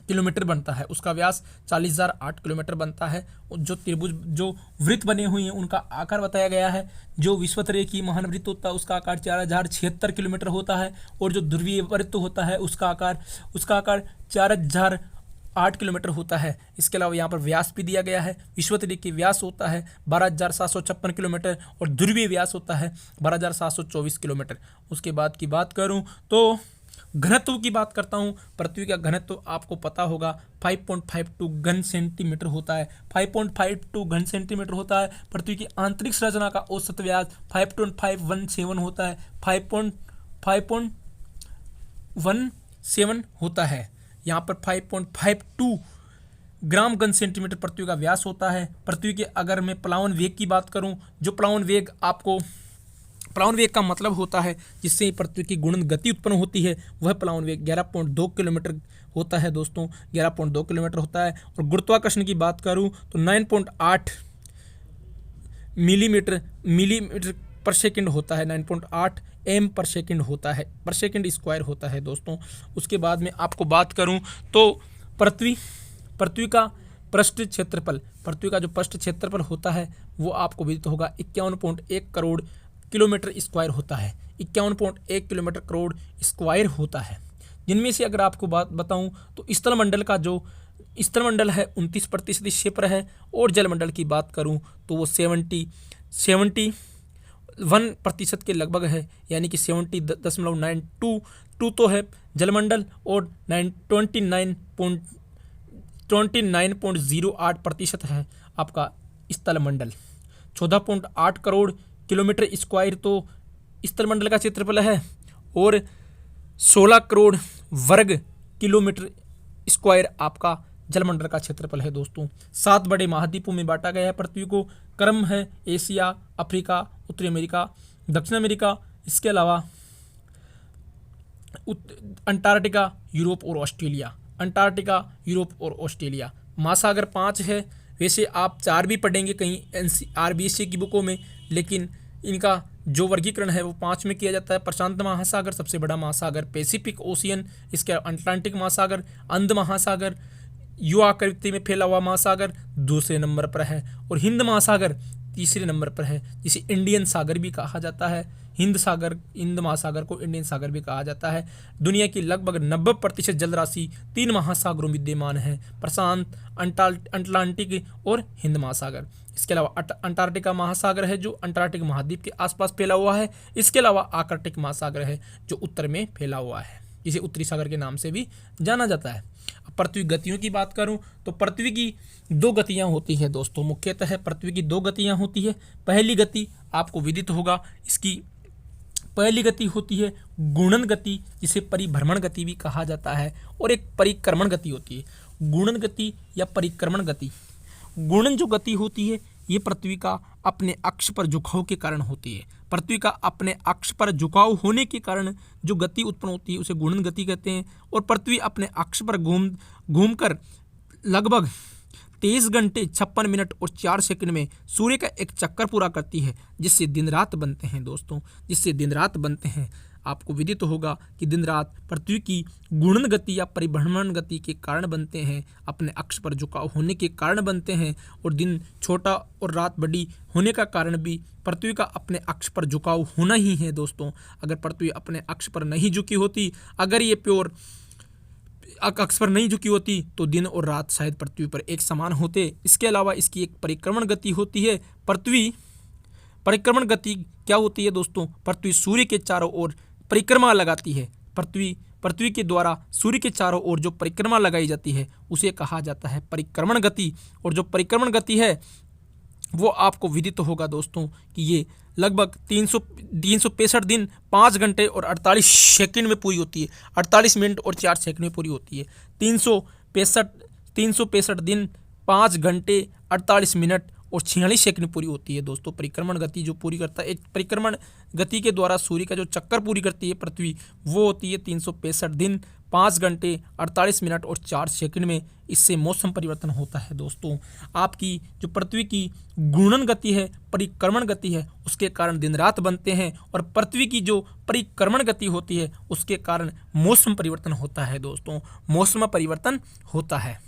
किलोमीटर बनता है, उसका व्यास 40,008 किलोमीटर बनता है। और जो त्रिभुज जो वृत्त बने हुए हैं उनका आकार बताया गया है। जो विषुवतरेखीय महानवृत्त होता है उसका आकार 4,076 किलोमीटर होता है, और जो ध्रुवीय वृत्त होता है उसका आकार 4,008 किलोमीटर होता है। इसके अलावा यहाँ पर व्यास भी दिया गया है। विषुवतरेखीय व्यास होता है 12,756 किलोमीटर और ध्रुवीय व्यास होता है 12,724 किलोमीटर। उसके बाद की बात करूँ तो घनत्व की बात करता हूँ। पृथ्वी का घनत्व आपको पता होगा 5.52 घन सेंटीमीटर होता है। 5.52 घन सेंटीमीटर होता है। पृथ्वी की आंतरिक संरचना का औसत व्यास 5.517 होता है। 5.517 होता है। यहाँ पर 5.52 ग्राम घन सेंटीमीटर पृथ्वी का व्यास होता है। पृथ्वी के अगर मैं प्लावन वेग की बात करूँ, जो प्लावन वेग का मतलब होता है जिससे पृथ्वी की गुणन गति उत्पन्न होती है, वह प्लावन वेग 11.2 किलोमीटर होता है दोस्तों, 11.2 किलोमीटर होता है। और गुरुत्वाकर्षण की बात करूं तो 9.8 मिलीमीटर पर सेकंड होता है, 9.8 एम पर सेकंड होता है, पर सेकंड स्क्वायर होता है दोस्तों। उसके बाद में आपको बात करूं तो पृथ्वी का पृष्ठ क्षेत्रफल, पृथ्वी का जो पृष्ठ क्षेत्रफल होता है वो आपको विदित होगा 51.1 करोड़ किलोमीटर स्क्वायर होता है। 51.1 किलोमीटर करोड़ स्क्वायर होता है। जिनमें से अगर आपको बात बताऊं तो स्थलमंडल है 29% क्षेत्र है, और जलमंडल की बात करूं तो वो 71% के लगभग है, यानी कि 70.922 तो है जलमंडल, और 29.08% है आपका स्थलमंडल। 14.8 करोड़ किलोमीटर स्क्वायर तो स्थलमंडल का क्षेत्रफल है, और 16 करोड़ वर्ग किलोमीटर स्क्वायर आपका जलमंडल का क्षेत्रफल है दोस्तों। 7 बड़े महाद्वीपों में बांटा गया है पृथ्वी को। क्रम है एशिया, अफ्रीका, उत्तरी अमेरिका, दक्षिण अमेरिका, इसके अलावा अंटार्कटिका, यूरोप और ऑस्ट्रेलिया। महासागर 5 है। वैसे आप 4 भी पढ़ेंगे कहीं RBSC की बुकों में, लेकिन इनका जो वर्गीकरण है वो 5 में किया जाता है। प्रशांत महासागर सबसे बड़ा महासागर, पैसिफिक ओशियन, इसके अटलांटिक महासागर, अंध महासागर, युवा आकृति में फैला हुआ महासागर दूसरे नंबर पर है और हिंद महासागर तीसरे नंबर पर है, जिसे इंडियन सागर भी कहा जाता है। हिंद महासागर को इंडियन सागर भी कहा जाता है। दुनिया की लगभग 90% जल राशि 3 महासागरों में विद्यमान है, प्रशांत, अटलांटिक और हिंद महासागर। इसके अलावा अंटार्कटिका महासागर है जो अंटार्कटिक महाद्वीप के आसपास फैला हुआ है। इसके अलावा आर्कटिक महासागर है जो उत्तर में फैला हुआ है, जिसे उत्तरी सागर के नाम से भी जाना जाता है। अब पृथ्वी गतियों की बात करूं तो पृथ्वी की 2 गतियां होती है दोस्तों। मुख्यतः पृथ्वी की 2 गतियां होती है। पहली गति आपको विदित होगा, इसकी पहली गति होती है गुणन गति, जिसे परिभ्रमण गति भी कहा जाता है, और एक परिक्रमण गति होती है। गुणन गति या परिक्रमण गति। गुणन जो गति होती है ये पृथ्वी का अपने अक्ष पर झुकाव के कारण होती है। पृथ्वी का अपने अक्ष पर झुकाव होने के कारण जो गति उत्पन्न होती है उसे गुणन गति कहते हैं। और पृथ्वी अपने अक्ष पर घूमकर लगभग 23 घंटे 56 मिनट और 4 सेकंड में सूर्य का एक चक्कर पूरा करती है, जिससे दिन रात बनते हैं दोस्तों, जिससे दिन रात बनते हैं। आपको विदित होगा कि दिन रात पृथ्वी की गुणन गति या परिभ्रमण गति के कारण बनते हैं, अपने अक्ष पर झुकाव होने के कारण बनते हैं। और दिन छोटा और रात बड़ी होने का कारण भी पृथ्वी का अपने अक्ष पर झुकाव होना ही है दोस्तों। अगर पृथ्वी अपने अक्ष पर नहीं झुकी होती, अगर ये प्योर अक्ष पर नहीं झुकी होती, तो दिन और रात शायद पृथ्वी पर एक समान होते। इसके अलावा इसकी एक परिक्रमण गति होती है। परिक्रमण गति क्या होती है दोस्तों? पृथ्वी सूर्य के चारों ओर परिक्रमा लगाती है। पृथ्वी के द्वारा सूर्य के चारों ओर जो परिक्रमा लगाई जाती है उसे कहा जाता है परिक्रमण गति। और जो परिक्रमण गति है वो आपको विदित होगा दोस्तों कि ये लगभग 365 दिन 5 घंटे और 48 सेकंड में पूरी होती है। 48 मिनट और 4 सेकंड में पूरी होती है। 365 दिन 5 घंटे 48 मिनट और 46 सेकंड पूरी होती है दोस्तों। परिक्रमण गति जो पूरी करता है, एक परिक्रमण गति के द्वारा सूर्य का जो चक्कर पूरी करती है पृथ्वी, वो होती है 365 दिन 5 घंटे 48 मिनट और 4 सेकंड में। इससे मौसम परिवर्तन होता है दोस्तों। आपकी जो पृथ्वी की घूर्णन गति है, परिक्रमण गति है, उसके कारण दिन रात बनते हैं। और पृथ्वी की जो परिक्रमण गति होती है उसके कारण मौसम परिवर्तन होता है दोस्तों। मौसम परिवर्तन होता है।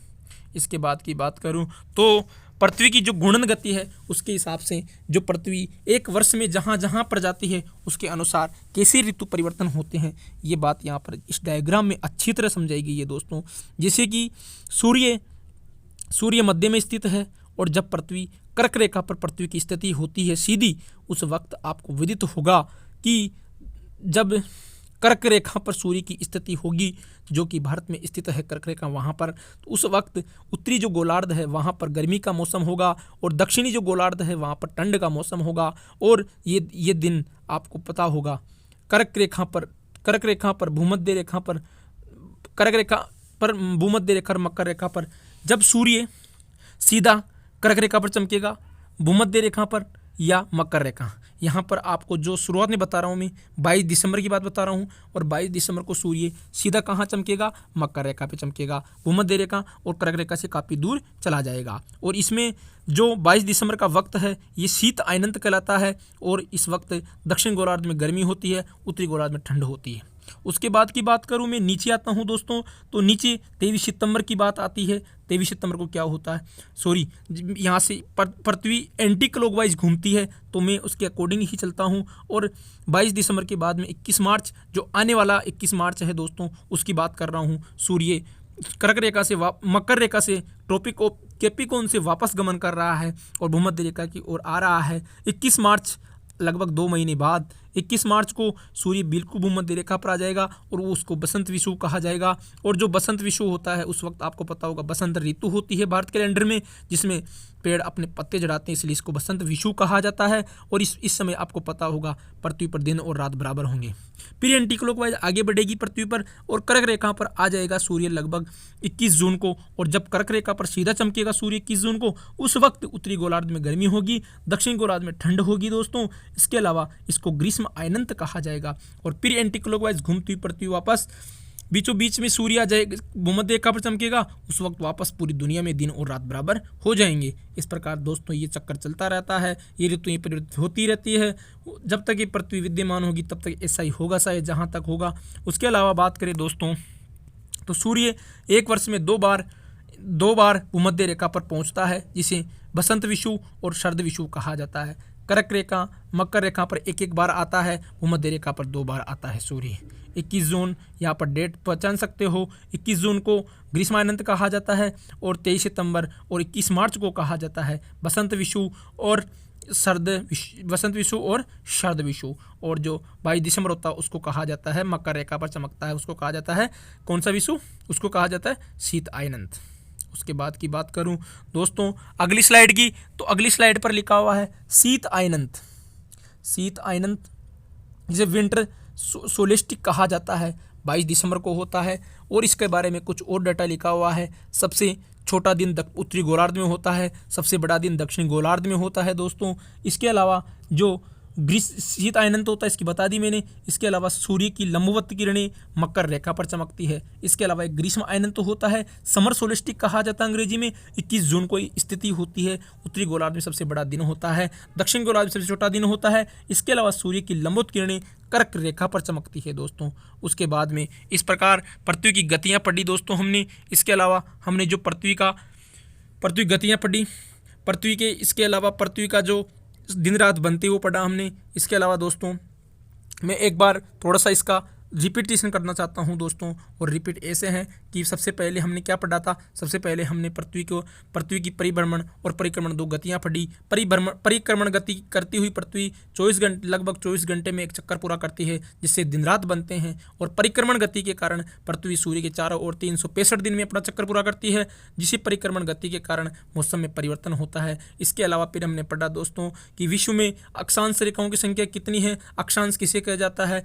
इसके बाद की बात करूं तो पृथ्वी की जो घूर्णन गति है उसके हिसाब से जो पृथ्वी एक वर्ष में जहाँ जहाँ पर जाती है उसके अनुसार कैसे ऋतु परिवर्तन होते हैं, ये बात यहाँ पर इस डायग्राम में अच्छी तरह समझाई गई है दोस्तों। जैसे कि सूर्य मध्य में स्थित है और जब पृथ्वी कर्क रेखा पर पृथ्वी की स्थिति होती है सीधी, उस वक्त आपको विदित होगा कि जब कर्क रेखा पर सूर्य की स्थिति होगी, जो कि भारत में स्थित है कर्क रेखा, वहाँ पर तो उस वक्त उत्तरी जो गोलार्ध है वहाँ पर गर्मी का मौसम होगा और दक्षिणी जो गोलार्ध है वहाँ पर ठंड का मौसम होगा। और ये दिन आपको पता होगा कर्क रेखा पर भूमध्य रेखा पर भूमध्य रेखा और मकर रेखा पर जब सूर्य सीधा कर्क रेखा पर चमकेगा, भूमध्य रेखा पर या मकर रेखा, यहाँ पर आपको जो शुरुआत में बता रहा हूँ मैं 22 दिसंबर की बात बता रहा हूँ। और 22 दिसंबर को सूर्य सीधा कहाँ चमकेगा? मकर रेखा पे चमकेगा। भूमध्य रेखा और कर्क रेखा से काफ़ी दूर चला जाएगा। और इसमें जो 22 दिसंबर का वक्त है ये शीत अयनंत कहलाता है। और इस वक्त दक्षिण गोलार्ध में गर्मी होती है, उत्तरी गोलार्ध में ठंड होती है। उसके बाद की बात करूं मैं नीचे आता हूं दोस्तों, तो नीचे 23 सितंबर की बात आती है। 23 सितंबर को क्या होता है? यहाँ से पृथ्वी एंटी क्लॉकवाइज घूमती है, तो मैं उसके अकॉर्डिंग ही चलता हूं। और 22 दिसंबर के बाद में 21 मार्च जो आने वाला 21 मार्च है दोस्तों, उसकी बात कर रहा हूं। सूर्य कर्क रेखा से मकर रेखा से ट्रॉपिक ऑफ कैप्रिकॉर्न से वापस गमन कर रहा है और भूमध्य रेखा की ओर आ रहा है। 21 मार्च लगभग 2 महीने बाद 21 मार्च को सूर्य बिल्कुल भूमध्य रेखा पर आ जाएगा और वो उसको बसंत विषुव कहा जाएगा। और जो बसंत विषुव होता है उस वक्त आपको पता होगा बसंत ऋतु होती है भारत कैलेंडर में, जिसमें पेड़ अपने पत्ते झड़ाते हैं, इसलिए इसको बसंत विषुव कहा जाता है। और इस समय आपको पता होगा पृथ्वी पर दिन और रात बराबर होंगे। फिर एंटी क्लॉकवाइज आगे बढ़ेगी पृथ्वी पर और कर्क रेखा पर आ जाएगा सूर्य लगभग 21 जून को। और जब कर्क रेखा पर सीधा चमकेगा सूर्य 21 जून को, उस वक्त उत्तरी गोलार्ध में गर्मी होगी, दक्षिण गोलार्ध में ठंड होगी दोस्तों। इसके अलावा इसको ग्रीष्म अयनंत कहा जाएगा। और फिर एंटी क्लॉकवाइज घूमती हुई पृथ्वी वापस बीचों बीच में सूर्य आ जाएगा, भूमध्य रेखा पर चमकेगा, उस वक्त वापस पूरी दुनिया में दिन और रात बराबर हो जाएंगे। इस प्रकार दोस्तों ये चक्कर चलता रहता है, ये ऋतुएं परिवर्तित होती रहती है। जब तक ये पृथ्वी विद्यमान होगी तब तक ऐसा ही होगा शायद, जहाँ तक होगा। उसके अलावा बात करें दोस्तों तो सूर्य एक वर्ष में 2 बार 2 बार भूमध्य रेखा पर पहुंचता है, जिसे बसंत विषुव और शरद विषुव कहा जाता है। कर्क रेखा, मकर रेखा पर 1-1 बार आता है, भूमध्य रेखा पर 2 बार आता है सूर्य। 21 जून यहाँ पर डेट पहचान सकते हो। 21 जून को ग्रीष्मायनंत कहा जाता है और 23 सितंबर और 21 मार्च को कहा जाता है बसंत विषुव और शरद विषुव। और जो 22 दिसंबर होता है उसको कहा जाता है, मकर रेखा पर चमकता है, उसको कहा जाता है कौन सा विषुव? उसको कहा जाता है शीत आयनंत। उसके बाद की बात करूं दोस्तों अगली स्लाइड की, तो अगली स्लाइड पर लिखा हुआ है शीत आयनंत। शीत आयनंत जिसे विंटर सोलेस्टिक कहा जाता है, 22 दिसंबर को होता है। और इसके बारे में कुछ और डाटा लिखा हुआ है। सबसे छोटा दिन उत्तरी गोलार्ध में होता है, सबसे बड़ा दिन दक्षिणी गोलार्ध में होता है दोस्तों। इसके अलावा जो शीत आयनंत होता है इसकी बता दी मैंने। इसके अलावा सूर्य की लंबवत किरणें मकर रेखा पर चमकती है। इसके अलावा एक ग्रीष्म आयनंत होता है, समर सोलेस्टिक कहा जाता है अंग्रेजी में। 21 जून को स्थिति होती है। उत्तरी गोलार्ध में सबसे बड़ा दिन होता है, दक्षिण गोलार्ध में सबसे छोटा दिन होता है। इसके अलावा सूर्य की लंबवत किरणें कर्क रेखा पर चमकती है दोस्तों। उसके बाद में इस प्रकार पृथ्वी की गतियाँ पढ़ी दोस्तों हमने। इसके अलावा हमने जो पृथ्वी गतियाँ पढ़ी, पृथ्वी के इसके अलावा पृथ्वी का जो दिन रात बनती है वो पढ़ा हमने। इसके अलावा दोस्तों मैं एक बार थोड़ा सा इसका रिपीटेशन करना चाहता हूं दोस्तों। और रिपीट ऐसे हैं कि सबसे पहले हमने क्या पढ़ा था? सबसे पहले हमने पृथ्वी की परिभ्रमण और परिक्रमण 2 गतियां पढ़ी। परिक्रमण गति करती हुई पृथ्वी लगभग 24 घंटे में एक चक्कर पूरा करती है, जिससे दिन रात बनते हैं। और परिक्रमण गति के कारण पृथ्वी सूर्य के चारों ओर 365 दिन में अपना चक्कर पूरा करती है, जिसी परिक्रमण गति के कारण मौसम में परिवर्तन होता है। इसके अलावा फिर हमने पढ़ा दोस्तों कि विश्व में अक्षांश रेखाओं की संख्या कितनी है। अक्षांश किसे कहा जाता है?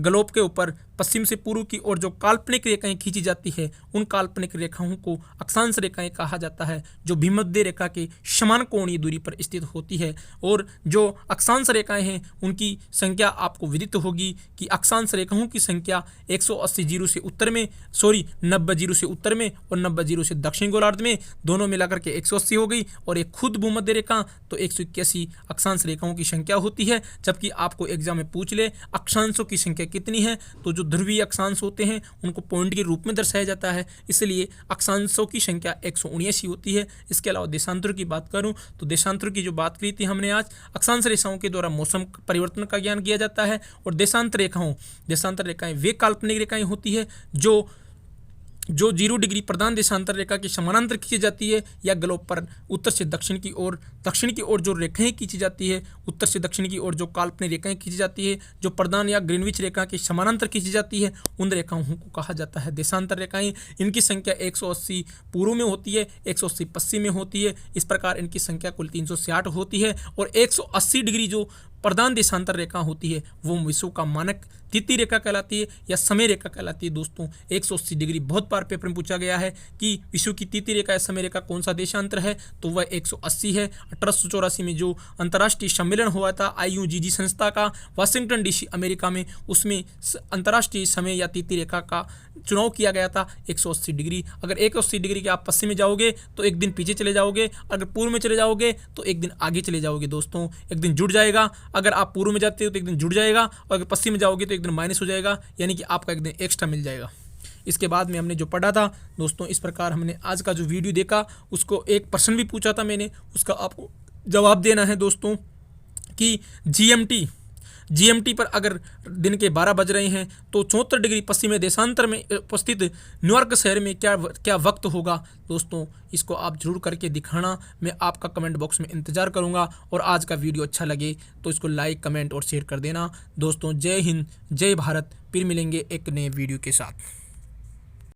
ग्लोब के ऊपर पश्चिम से पूर्व की ओर जो काल्पनिक रेखाएं खींची जाती है, उन काल्पनिक रेखाओं को अक्षांश रेखाएं कहा जाता है, जो भूमध्य रेखा के समान कोणीय दूरी पर स्थित होती है। और जो अक्षांश रेखाएं हैं उनकी संख्या आपको विदित होगी कि अक्षांश रेखाओं की संख्या 180 जीरो से 90 जीरो से उत्तर में और 90 जीरो से दक्षिण गोलार्ध में, दोनों मिलाकर के 180 हो गई। और एक खुद भूमध्य रेखा तो 181 अक्षांश रेखाओं की संख्या होती है। जबकि आपको एग्जाम में पूछ ले अक्षांशों की संख्या कितनी है, तो जो ध्रुवीय अक्षांश होते हैं उनको पॉइंट के रूप में दर्शाया जाता है, इसलिए अक्षांशों की संख्या 179 होती है। इसके अलावा देशांतर की बात करूं तो देशांतर की जो बात करी थी हमने आज, अक्षांश रेखाओं के द्वारा मौसम परिवर्तन का ज्ञान किया जाता है। और देशांतर रेखाएं वे काल्पनिक रेखाएं होती है जो 0 डिग्री प्रधान देशांतर रेखा की समानांतर खींची जाती है, या ग्लोब पर उत्तर से दक्षिण की ओर जो रेखाएं खींची जाती है, उत्तर से दक्षिण की ओर जो काल्पनिक रेखाएं खींची जाती है, जो प्रधान या ग्रीनविच रेखा की समानांतर खींची जाती है, उन रेखाओं को कहा जाता है देशांतर रेखाएं। इनकी संख्या 180 पूर्व में होती है, 180 पश्चिम में होती है। इस प्रकार इनकी संख्या कुल 360 होती है। और 180 डिग्री जो प्रधान देशांतर रेखा होती है वो विश्व का मानक तिथि रेखा कहलाती है या समय रेखा कहलाती है दोस्तों। 180 डिग्री बहुत बार पेपर में पूछा गया है कि विश्व की तिथि रेखा या समय रेखा कौन सा देशांतर है, तो वह 180 है। 1884 में जो अंतर्राष्ट्रीय सम्मेलन हुआ था IUGG संस्था का वाशिंगटन DC अमेरिका में, उसमें अंतर्राष्ट्रीय समय या तिथि रेखा का चुनाव किया गया था 180 डिग्री। अगर 180 डिग्री के आप पश्चिम में जाओगे तो एक दिन पीछे चले जाओगे, अगर पूर्व में चले जाओगे तो एक दिन आगे चले जाओगे दोस्तों, एक दिन जुड़ जाएगा। अगर आप पूर्व में जाते हो तो एक दिन जुड़ जाएगा, और अगर पश्चिम में जाओगे तो एक दिन माइनस हो जाएगा, यानी कि आपका एक दिन एक्स्ट्रा मिल जाएगा। इसके बाद में हमने जो पढ़ा था दोस्तों, इस प्रकार हमने आज का जो वीडियो देखा, उसको एक प्रश्न भी पूछा था मैंने, उसका आपको जवाब देना है दोस्तों कि GMT पर अगर दिन के 12 बज रहे हैं तो 74 डिग्री पश्चिमी देशांतर में उपस्थित न्यूयॉर्क शहर में क्या वक्त होगा दोस्तों। इसको आप जरूर करके दिखाना, मैं आपका कमेंट बॉक्स में इंतजार करूंगा। और आज का वीडियो अच्छा लगे तो इसको लाइक, कमेंट और शेयर कर देना दोस्तों। जय हिंद, जय भारत। फिर मिलेंगे एक नए वीडियो के साथ।